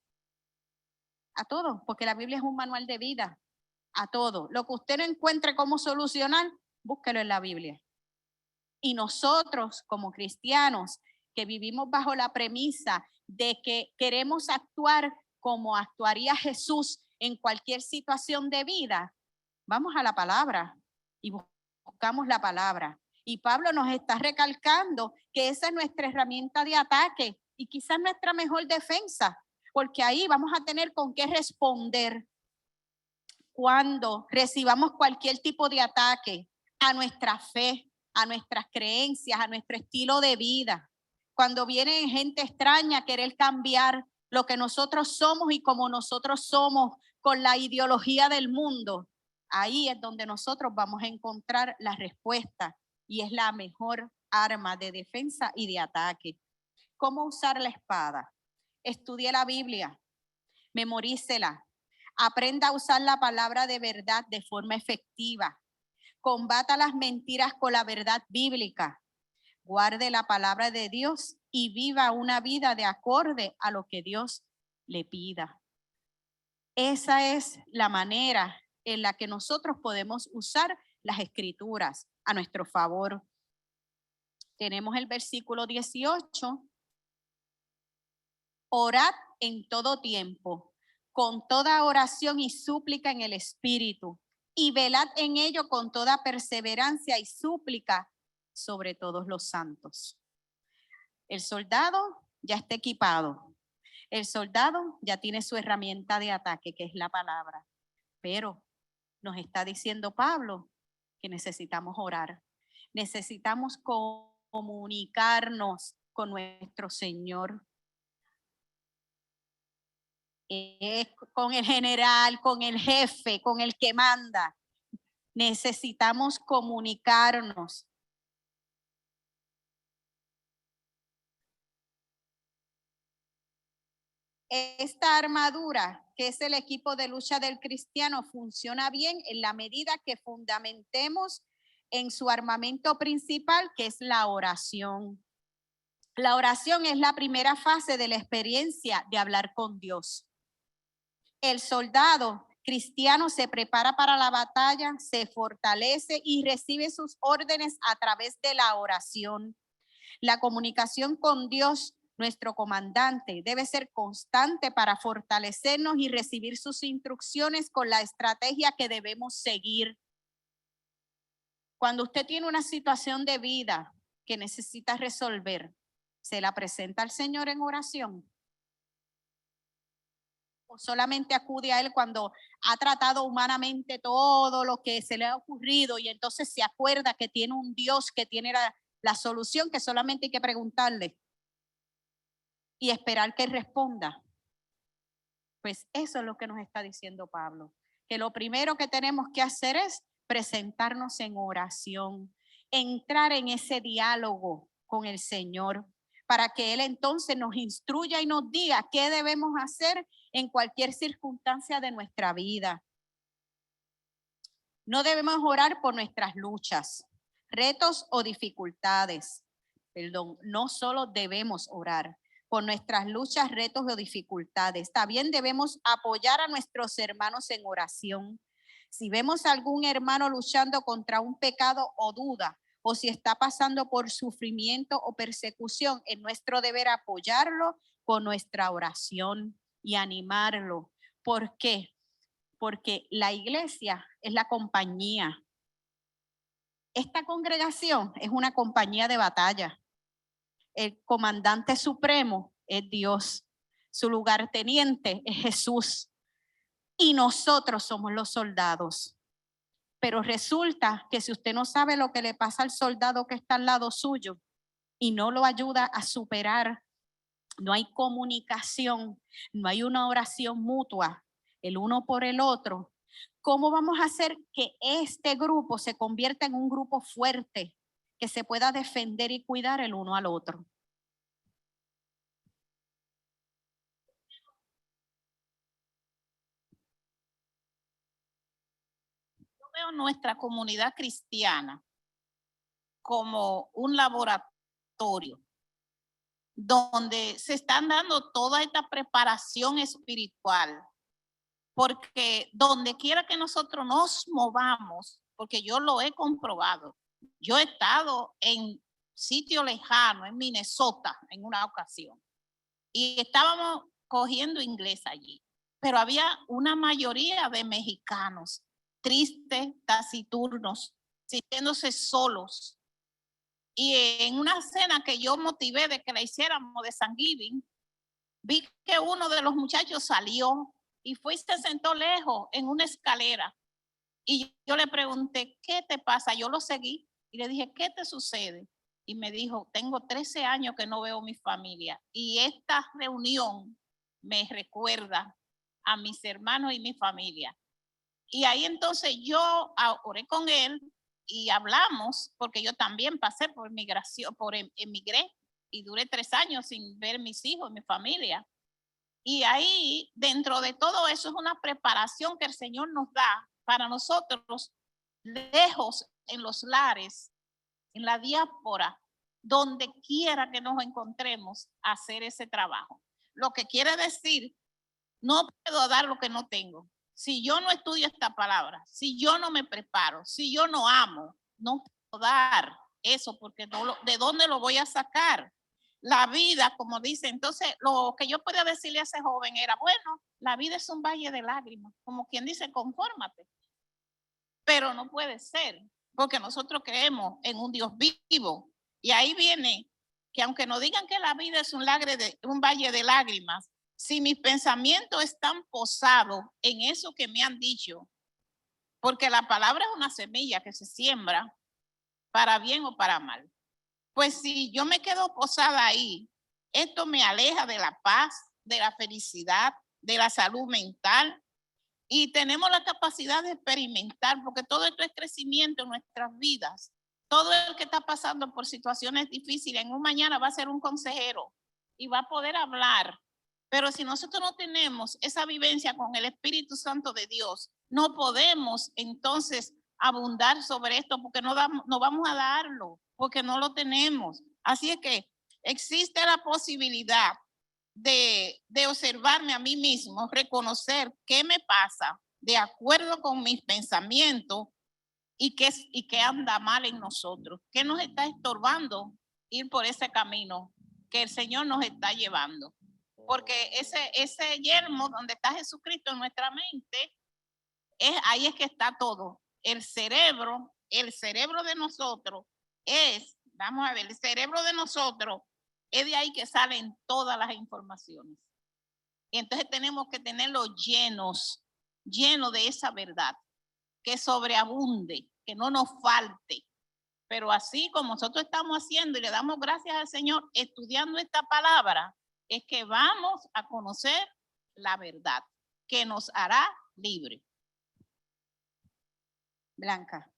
porque la Biblia es un manual de vida, a todo. Lo que usted no encuentre cómo solucionar, búsquelo en la Biblia. Y nosotros como cristianos que vivimos bajo la premisa de que queremos actuar como actuaría Jesús en cualquier situación de vida, vamos a la palabra y buscamos la palabra. Y Pablo nos está recalcando que esa es nuestra herramienta de ataque y quizás nuestra mejor defensa, porque ahí vamos a tener con qué responder cuando recibamos cualquier tipo de ataque a nuestra fe, a nuestras creencias, a nuestro estilo de vida. Cuando viene gente extraña a querer cambiar lo que nosotros somos y como nosotros somos con la ideología del mundo, ahí es donde nosotros vamos a encontrar la respuesta y es la mejor arma de defensa y de ataque. ¿Cómo usar la espada? Estudie la Biblia, memorícela, aprenda a usar la palabra de verdad de forma efectiva, combata las mentiras con la verdad bíblica, guarde la palabra de Dios y viva una vida de acorde a lo que Dios le pida. Esa es la manera en la que nosotros podemos usar las escrituras a nuestro favor. Tenemos el versículo 18. Orad en todo tiempo, con toda oración y súplica en el Espíritu, y velad en ello con toda perseverancia y súplica sobre todos los santos. El soldado ya está equipado. El soldado ya tiene su herramienta de ataque, que es la palabra. Pero nos está diciendo Pablo que necesitamos orar. Necesitamos comunicarnos con nuestro Señor. Con el general, con el jefe, con el que manda. Necesitamos comunicarnos. Esta armadura, que es el equipo de lucha del cristiano, funciona bien en la medida que fundamentemos en su armamento principal, que es la oración. La oración es la primera fase de la experiencia de hablar con Dios. El soldado cristiano se prepara para la batalla, se fortalece y recibe sus órdenes a través de la oración. La comunicación con Dios, nuestro comandante, debe ser constante para fortalecernos y recibir sus instrucciones con la estrategia que debemos seguir. Cuando usted tiene una situación de vida que necesita resolver, ¿se la presenta al Señor en oración? ¿O solamente acude a Él cuando ha tratado humanamente todo lo que se le ha ocurrido y entonces se acuerda que tiene un Dios que tiene la solución, que solamente hay que preguntarle y esperar que Él responda? Pues eso es lo que nos está diciendo Pablo, que lo primero que tenemos que hacer es presentarnos en oración, entrar en ese diálogo con el Señor, para que Él entonces nos instruya y nos diga qué debemos hacer en cualquier circunstancia de nuestra vida. No debemos orar por nuestras luchas, retos o dificultades. No solo debemos orar por nuestras luchas, retos o dificultades. También debemos apoyar a nuestros hermanos en oración. Si vemos a algún hermano luchando contra un pecado o duda, o si está pasando por sufrimiento o persecución, es nuestro deber apoyarlo con nuestra oración y animarlo. ¿Por qué? Porque la iglesia es la compañía. Esta congregación es una compañía de batalla. El comandante supremo es Dios. Su lugarteniente es Jesús. Y nosotros somos los soldados. Pero resulta que si usted no sabe lo que le pasa al soldado que está al lado suyo y no lo ayuda a superar, no hay comunicación, no hay una oración mutua, el uno por el otro, ¿cómo vamos a hacer que este grupo se convierta en un grupo fuerte que se pueda defender y cuidar el uno al otro? Yo veo nuestra comunidad cristiana como un laboratorio donde se están dando toda esta preparación espiritual, porque donde quiera que nosotros nos movamos, porque yo lo he comprobado, yo he estado en sitio lejano, en Minnesota, en una ocasión, y estábamos cogiendo inglés allí, pero había una mayoría de mexicanos tristes, taciturnos, sintiéndose solos. Y en una cena que yo motivé de que la hiciéramos de Thanksgiving, vi que uno de los muchachos salió y fue y se sentó lejos en una escalera. Y yo le pregunté, ¿qué te pasa? Yo lo seguí y le dije, ¿qué te sucede? Y me dijo, tengo 13 años que no veo mi familia y esta reunión me recuerda a mis hermanos y mi familia. Y ahí entonces yo oré con él y hablamos, porque yo también pasé por migración, emigré y duré 3 años sin ver mis hijos, mi familia. Y ahí, dentro de todo eso, es una preparación que el Señor nos da para nosotros, lejos en los lares, en la diáspora, donde quiera que nos encontremos, hacer ese trabajo. Lo que quiere decir, no puedo dar lo que no tengo. Si yo no estudio esta palabra, si yo no me preparo, si yo no amo, no puedo dar eso, porque ¿de dónde lo voy a sacar? La vida, como dice, entonces lo que yo podía decirle a ese joven era, bueno, la vida es un valle de lágrimas, como quien dice, confórmate. Pero no puede ser, porque nosotros creemos en un Dios vivo. Y ahí viene que aunque nos digan que la vida es un valle de lágrimas, si mis pensamientos están posados en eso que me han dicho, porque la palabra es una semilla que se siembra para bien o para mal. Pues si yo me quedo posada ahí, esto me aleja de la paz, de la felicidad, de la salud mental. Y tenemos la capacidad de experimentar, porque todo esto es crecimiento en nuestras vidas. Todo el que está pasando por situaciones difíciles, en un mañana va a ser un consejero y va a poder hablar. Pero si nosotros no tenemos esa vivencia con el Espíritu Santo de Dios, no podemos entonces abundar sobre esto porque no vamos a darlo, porque no lo tenemos. Así es que existe la posibilidad de observarme a mí mismo, reconocer qué me pasa de acuerdo con mis pensamientos y qué anda mal en nosotros, qué nos está estorbando ir por ese camino que el Señor nos está llevando. Porque ese yermo donde está Jesucristo en nuestra mente, ahí es que está todo. El cerebro de nosotros vamos a ver, el cerebro de nosotros es de ahí que salen todas las informaciones. Y entonces tenemos que tenerlo lleno de esa verdad, que sobreabunde, que no nos falte. Pero así como nosotros estamos haciendo y le damos gracias al Señor estudiando esta palabra, es que vamos a conocer la verdad, que nos hará libre. Blanca.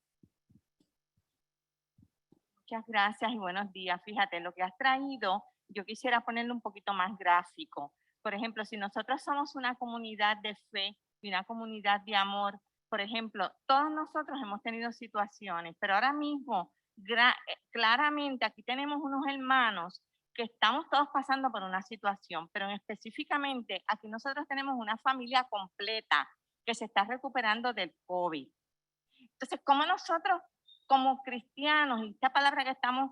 Muchas gracias y buenos días. Fíjate, lo que has traído, yo quisiera ponerlo un poquito más gráfico. Por ejemplo, si nosotros somos una comunidad de fe y una comunidad de amor, por ejemplo, todos nosotros hemos tenido situaciones, pero ahora mismo, claramente, aquí tenemos unos hermanos que estamos todos pasando por una situación, pero específicamente aquí nosotros tenemos una familia completa que se está recuperando del COVID. Entonces, ¿cómo nosotros como cristianos, y esta palabra que estamos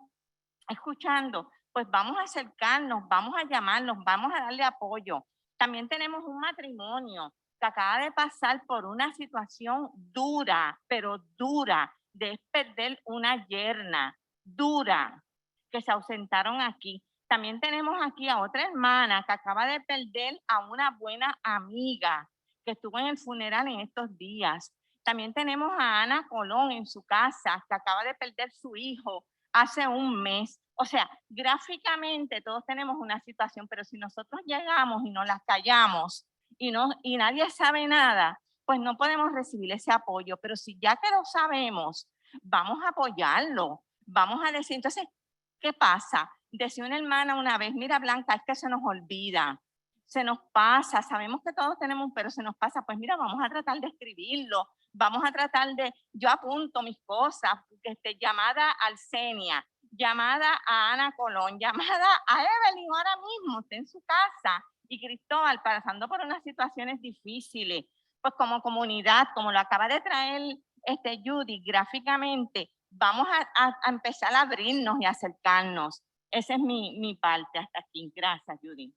escuchando, pues vamos a acercarnos, vamos a llamarnos, vamos a darle apoyo? También tenemos un matrimonio que acaba de pasar por una situación dura, pero dura, de perder una yerna, dura, que se ausentaron aquí. También tenemos aquí a otra hermana que acaba de perder a una buena amiga que estuvo en el funeral en estos días. También tenemos a Ana Colón en su casa, que acaba de perder su hijo hace un mes. O sea, gráficamente todos tenemos una situación, pero si nosotros llegamos y nos las callamos y nadie sabe nada, pues no podemos recibir ese apoyo. Pero si ya que lo sabemos, vamos a apoyarlo, vamos a decir, entonces, ¿qué pasa? Decía una hermana una vez, mira Blanca, es que se nos olvida, se nos pasa, sabemos que todos tenemos, pero se nos pasa, pues mira, vamos a tratar de escribirlo, vamos a tratar de, yo apunto mis cosas, llamada a Alcenia, llamada a Ana Colón, llamada a Evelyn ahora mismo, está en su casa, y Cristóbal pasando por unas situaciones difíciles, pues como comunidad, como lo acaba de traer Judy gráficamente, vamos a empezar a abrirnos y acercarnos. Esa es mi parte hasta aquí. Gracias, Judy.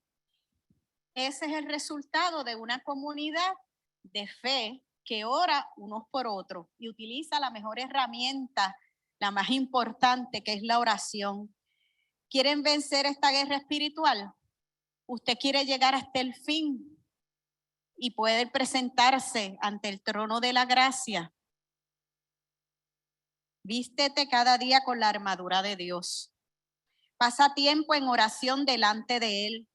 Ese es el resultado de una comunidad de fe que ora unos por otros y utiliza la mejor herramienta, la más importante, que es la oración. ¿Quieren vencer esta guerra espiritual? usted quiere llegar hasta el fin y poder presentarse ante el trono de la gracia, vístete cada día con la armadura de Dios. Pasa tiempo en oración delante de Él.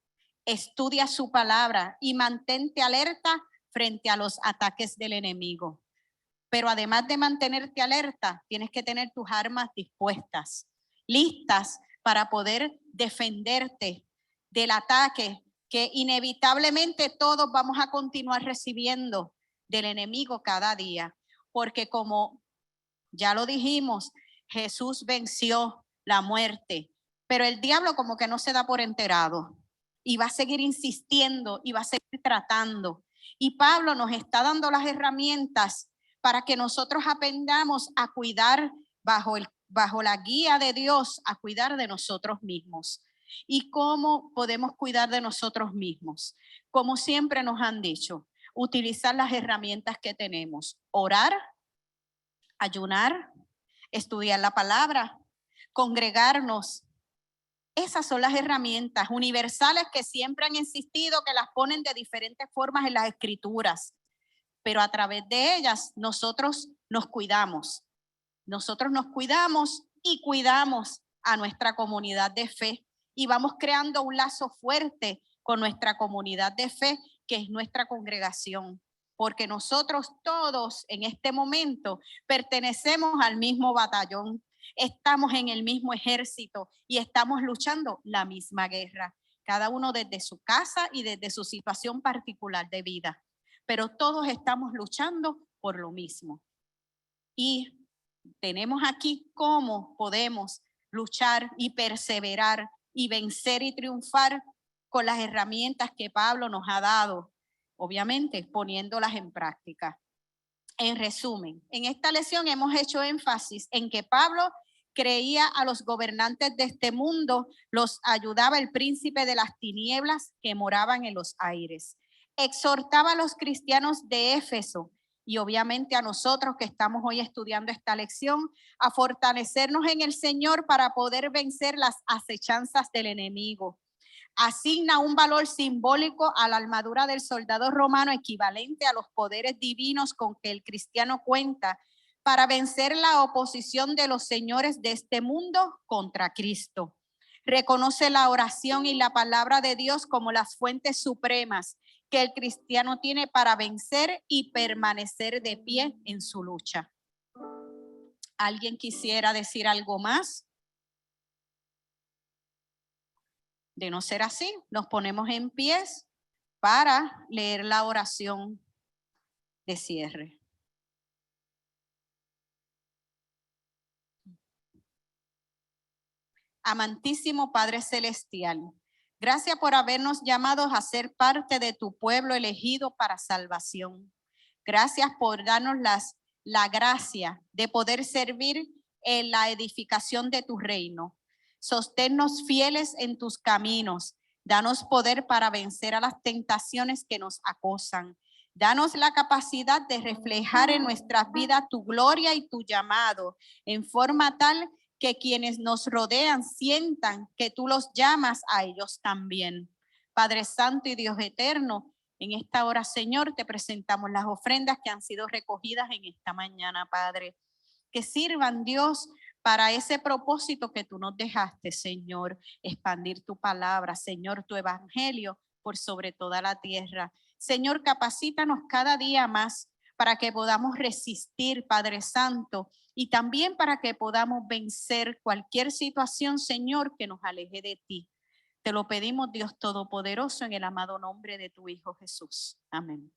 Estudia su palabra y mantente alerta frente a los ataques del enemigo. Pero además de mantenerte alerta, tienes que tener tus armas dispuestas, listas para poder defenderte del ataque que inevitablemente todos vamos a continuar recibiendo del enemigo cada día. Porque como ya lo dijimos, Jesús venció la muerte, pero el diablo como que no se da por enterado y va a seguir insistiendo y va a seguir tratando. Y Pablo nos está dando las herramientas para que nosotros aprendamos a cuidar bajo la guía de Dios, a cuidar de nosotros mismos. ¿Y cómo podemos cuidar de nosotros mismos? Como siempre nos han dicho, utilizar las herramientas que tenemos: orar, ayunar, estudiar la palabra, congregarnos. Esas son las herramientas universales que siempre han existido, que las ponen de diferentes formas en las escrituras, pero a través de ellas nosotros nos cuidamos. Nosotros nos cuidamos y cuidamos a nuestra comunidad de fe y vamos creando un lazo fuerte con nuestra comunidad de fe, que es nuestra congregación, porque nosotros todos en este momento pertenecemos al mismo batallón. Estamos en el mismo ejército y estamos luchando la misma guerra, cada uno desde su casa y desde su situación particular de vida, pero todos estamos luchando por lo mismo. Y tenemos aquí cómo podemos luchar y perseverar y vencer y triunfar con las herramientas que Pablo nos ha dado, obviamente poniéndolas en práctica. En resumen, en esta lección hemos hecho énfasis en que Pablo creía a los gobernantes de este mundo, los ayudaba el príncipe de las tinieblas que moraban en los aires. Exhortaba a los cristianos de Éfeso y obviamente a nosotros que estamos hoy estudiando esta lección, a fortalecernos en el Señor para poder vencer las acechanzas del enemigo. Asigna un valor simbólico a la armadura del soldado romano equivalente a los poderes divinos con que el cristiano cuenta para vencer la oposición de los señores de este mundo contra Cristo. Reconoce la oración y la palabra de Dios como las fuentes supremas que el cristiano tiene para vencer y permanecer de pie en su lucha. ¿Alguien quisiera decir algo más? De no ser así, nos ponemos en pies para leer la oración de cierre. Amantísimo Padre Celestial, gracias por habernos llamado a ser parte de tu pueblo elegido para salvación. Gracias por darnos la gracia de poder servir en la edificación de tu reino. Sosténnos fieles en tus caminos. Danos poder para vencer a las tentaciones que nos acosan. Danos la capacidad de reflejar en nuestras vidas tu gloria y tu llamado, en forma tal que quienes nos rodean sientan que tú los llamas a ellos también. Padre Santo y Dios eterno, en esta hora, Señor, te presentamos las ofrendas que han sido recogidas en esta mañana, Padre. Que sirvan, Dios, para ese propósito que tú nos dejaste, Señor. Expandir tu palabra, Señor, tu evangelio por sobre toda la tierra. Señor, capacítanos cada día más para que podamos resistir, Padre Santo, y también para que podamos vencer cualquier situación, Señor, que nos aleje de ti. Te lo pedimos, Dios Todopoderoso, en el amado nombre de tu Hijo Jesús. Amén.